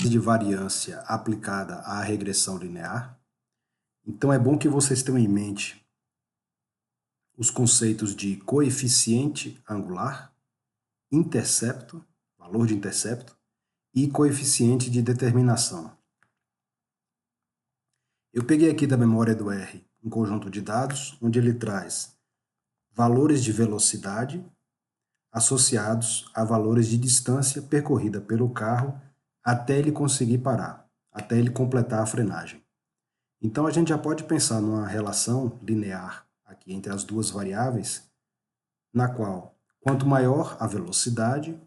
de variância aplicada à regressão linear. Então é bom que vocês tenham em mente os conceitos de coeficiente angular, intercepto, valor de intercepto, e coeficiente de determinação. Eu peguei aqui da memória do R um conjunto de dados, onde ele traz valores de velocidade associados a valores de distância percorrida pelo carro até ele conseguir parar, até ele completar a frenagem. Então, a gente já pode pensar numa relação linear aqui entre as duas variáveis, na qual, quanto maior a velocidade,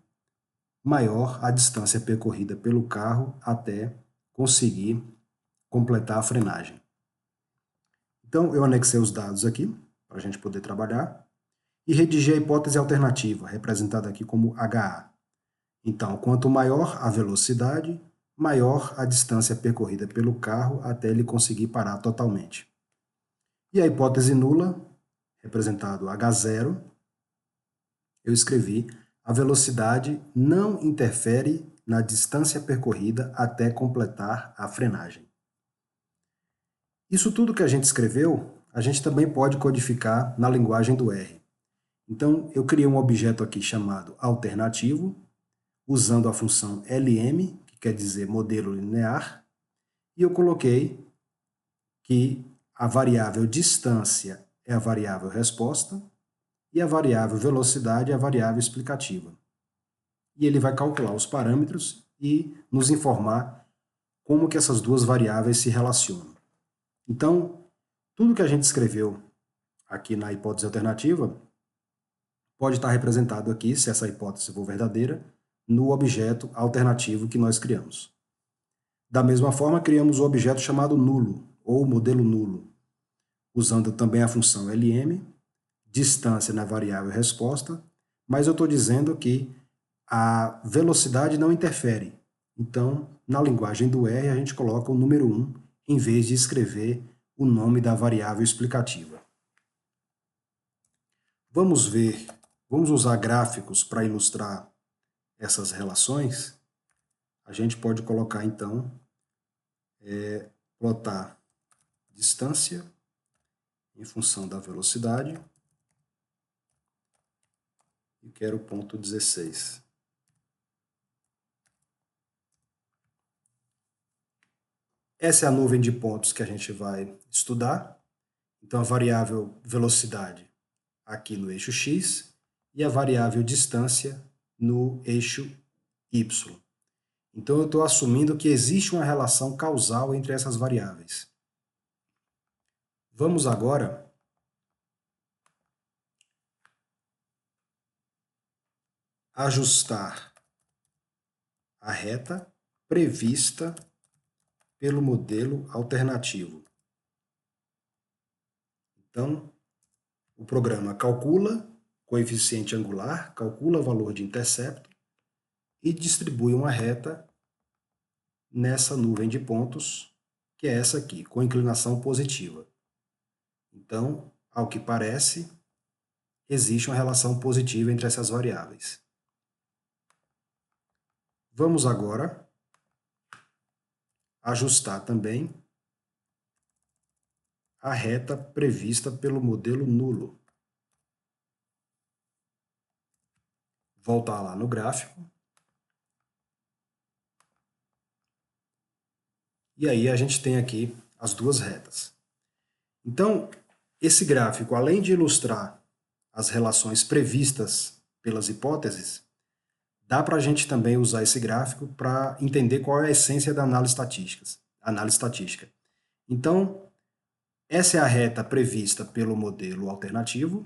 maior a distância percorrida pelo carro até conseguir completar a frenagem. Então, eu anexei os dados aqui, para a gente poder trabalhar, e redigi a hipótese alternativa, representada aqui como HA. Então, quanto maior a velocidade, maior a distância percorrida pelo carro até ele conseguir parar totalmente. E a hipótese nula, representado H0, eu escrevi: a velocidade não interfere na distância percorrida até completar a frenagem. Isso tudo que a gente escreveu, a gente também pode codificar na linguagem do R. Então, eu criei um objeto aqui chamado alternativo, usando a função LM, que quer dizer modelo linear, e eu coloquei que a variável distância é a variável resposta e a variável velocidade é a variável explicativa. E ele vai calcular os parâmetros e nos informar como que essas duas variáveis se relacionam. Então, tudo que a gente escreveu aqui na hipótese alternativa pode estar representado aqui, se essa hipótese for verdadeira, no objeto alternativo que nós criamos. Da mesma forma, criamos o objeto chamado nulo, ou modelo nulo, usando também a função LM, distância na variável resposta, mas eu estou dizendo que a velocidade não interfere. Então, na linguagem do R, a gente coloca o número 1, em vez de escrever o nome da variável explicativa. Vamos usar gráficos para ilustrar essas relações. A gente pode colocar, então, plotar distância em função da velocidade. E quero o ponto 16. Essa é a nuvem de pontos que a gente vai estudar. Então, a variável velocidade aqui no eixo X e a variável distância no eixo Y. Então, eu estou assumindo que existe uma relação causal entre essas variáveis. Vamos agora ajustar a reta prevista pelo modelo alternativo. Então, o programa calcula coeficiente angular, calcula valor de intercepto e distribui uma reta nessa nuvem de pontos, que é essa aqui, com inclinação positiva. Então, ao que parece, existe uma relação positiva entre essas variáveis. Vamos agora ajustar também a reta prevista pelo modelo nulo. Voltar lá no gráfico. E aí a gente tem aqui as duas retas. Então, esse gráfico, além de ilustrar as relações previstas pelas hipóteses, dá para a gente também usar esse gráfico para entender qual é a essência da análise estatística. Então, essa é a reta prevista pelo modelo alternativo,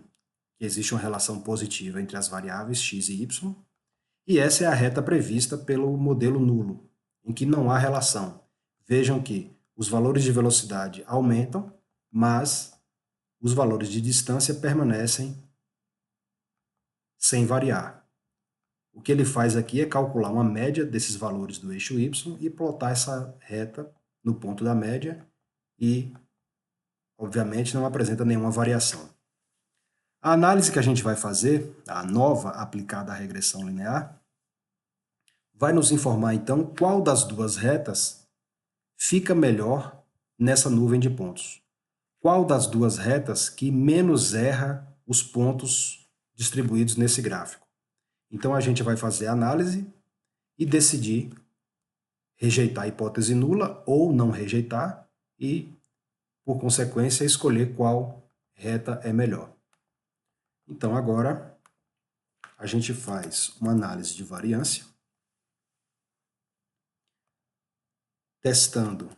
que existe uma relação positiva entre as variáveis x e y, e essa é a reta prevista pelo modelo nulo, em que não há relação. Vejam que os valores de velocidade aumentam, mas os valores de distância permanecem sem variar. O que ele faz aqui é calcular uma média desses valores do eixo y e plotar essa reta no ponto da média e, obviamente, não apresenta nenhuma variação. A análise que a gente vai fazer, a nova aplicada à regressão linear, vai nos informar, então, qual das duas retas fica melhor nessa nuvem de pontos. Qual das duas retas que menos erra os pontos distribuídos nesse gráfico. Então, a gente vai fazer a análise e decidir rejeitar a hipótese nula ou não rejeitar e, por consequência, escolher qual reta é melhor. Então, agora, a gente faz uma análise de variância, testando,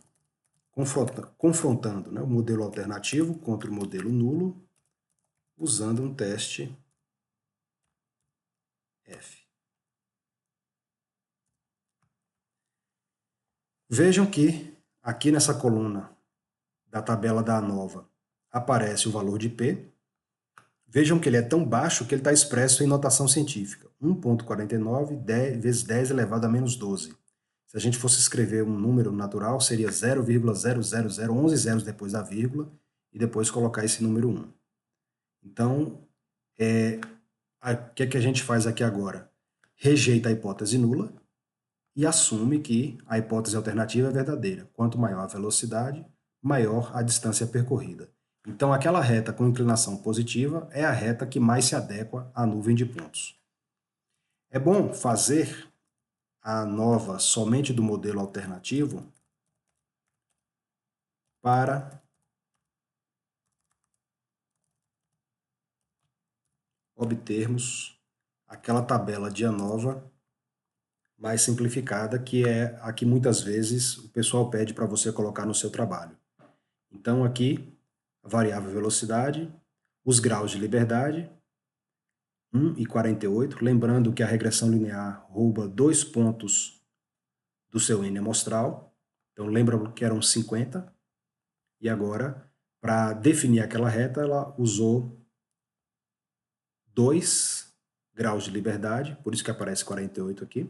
confrontando, né, o modelo alternativo contra o modelo nulo, usando um teste F. Vejam que aqui nessa coluna da tabela da ANOVA aparece o valor de P. Vejam que ele é tão baixo que ele está expresso em notação científica. 1,49 vezes 10 elevado a menos 12. Se a gente fosse escrever um número natural, seria 0,00011 zeros depois da vírgula e depois colocar esse número 1. Então, o que é que a gente faz aqui agora? Rejeita a hipótese nula e assume que a hipótese alternativa é verdadeira. Quanto maior a velocidade, maior a distância percorrida. Então, aquela reta com inclinação positiva é a reta que mais se adequa à nuvem de pontos. É bom fazer a ANOVA somente do modelo alternativo para obtermos aquela tabela de ANOVA mais simplificada, que é a que muitas vezes o pessoal pede para você colocar no seu trabalho. Então, aqui, a variável velocidade, os graus de liberdade, 1 e 48, lembrando que a regressão linear rouba 2 pontos do seu N amostral, então lembra que eram 50, e agora, para definir aquela reta, ela usou 2 graus de liberdade, por isso que aparece 48 aqui.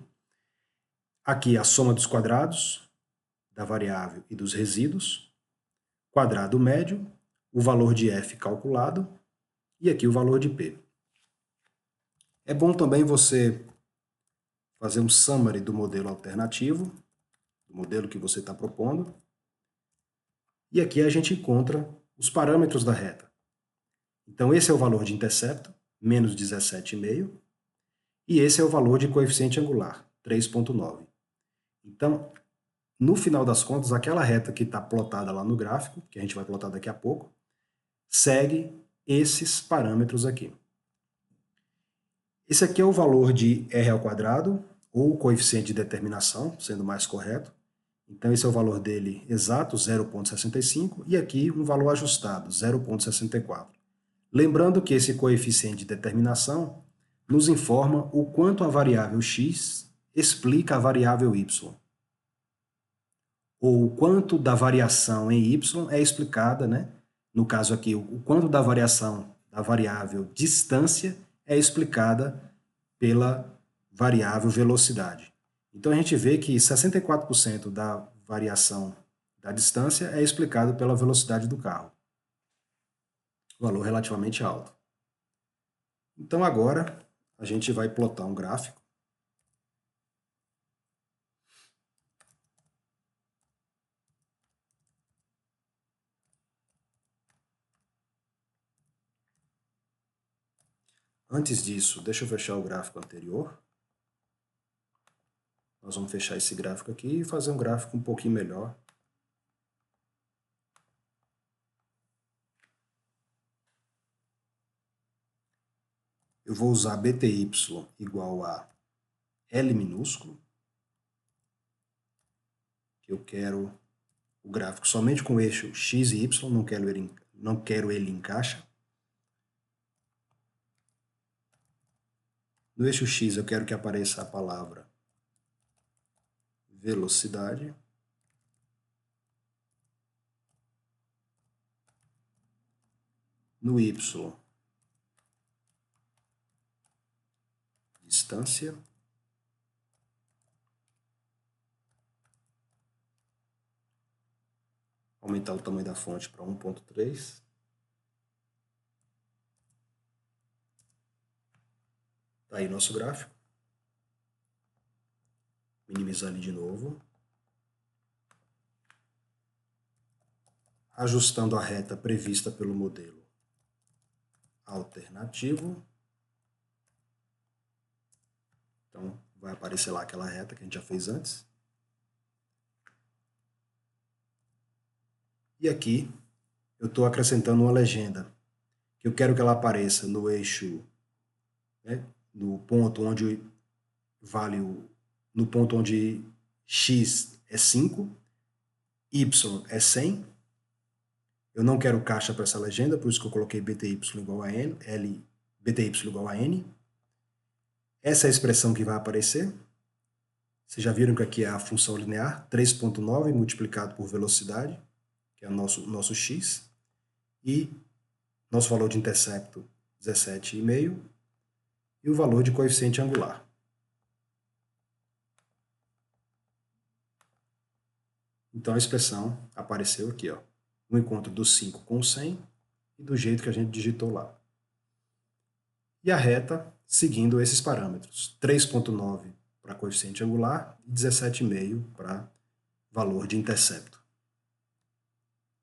Aqui a soma dos quadrados da variável e dos resíduos, quadrado médio, o valor de f calculado e aqui o valor de p. É bom também você fazer um summary do modelo alternativo, do modelo que você está propondo. E aqui a gente encontra os parâmetros da reta. Então, esse é o valor de intercepto, menos 17,5, e esse é o valor de coeficiente angular, 3,9. Então, no final das contas, aquela reta que está plotada lá no gráfico, que a gente vai plotar daqui a pouco, segue esses parâmetros aqui. Esse aqui é o valor de r ao quadrado, ou coeficiente de determinação, sendo mais correto. Então, esse é o valor dele exato, 0,65, e aqui um valor ajustado, 0,64. Lembrando que esse coeficiente de determinação nos informa o quanto a variável x explica a variável y, ou o quanto da variação em y é explicada, né? No caso aqui, o quanto da variação da variável distância é explicada pela variável velocidade. Então, a gente vê que 64% da variação da distância é explicado pela velocidade do carro. Valor relativamente alto. Então, agora, a gente vai plotar um gráfico. Antes disso, deixa eu fechar o gráfico anterior. Nós vamos fechar esse gráfico aqui e fazer um gráfico um pouquinho melhor. Eu vou usar BTY igual a L minúsculo. Eu quero o gráfico somente com o eixo x e y, não quero ele em caixa. No eixo x eu quero que apareça a palavra velocidade. No y, distância. Aumentar o tamanho da fonte para 1,3. Tá aí nosso gráfico. minimizar ele de novo. Ajustando a reta prevista pelo modelo alternativo. Então, vai aparecer lá aquela reta que a gente já fez antes. E aqui eu estou acrescentando uma legenda, que eu quero que ela apareça no eixo, né, no ponto onde vale no ponto onde x é 5, y é 100. Eu não quero caixa para essa legenda, por isso que eu coloquei bty igual a n, bty igual a n. Essa é a expressão que vai aparecer. Vocês já viram que aqui é a função linear, 3,9 multiplicado por velocidade, que é o nosso x, e nosso valor de intercepto, 17,5, e o valor de coeficiente angular. Então a expressão apareceu aqui, ó, no encontro do 5 com o 100 e do jeito que a gente digitou lá. E a reta seguindo esses parâmetros, 3,9 para coeficiente angular e 17,5 para valor de intercepto.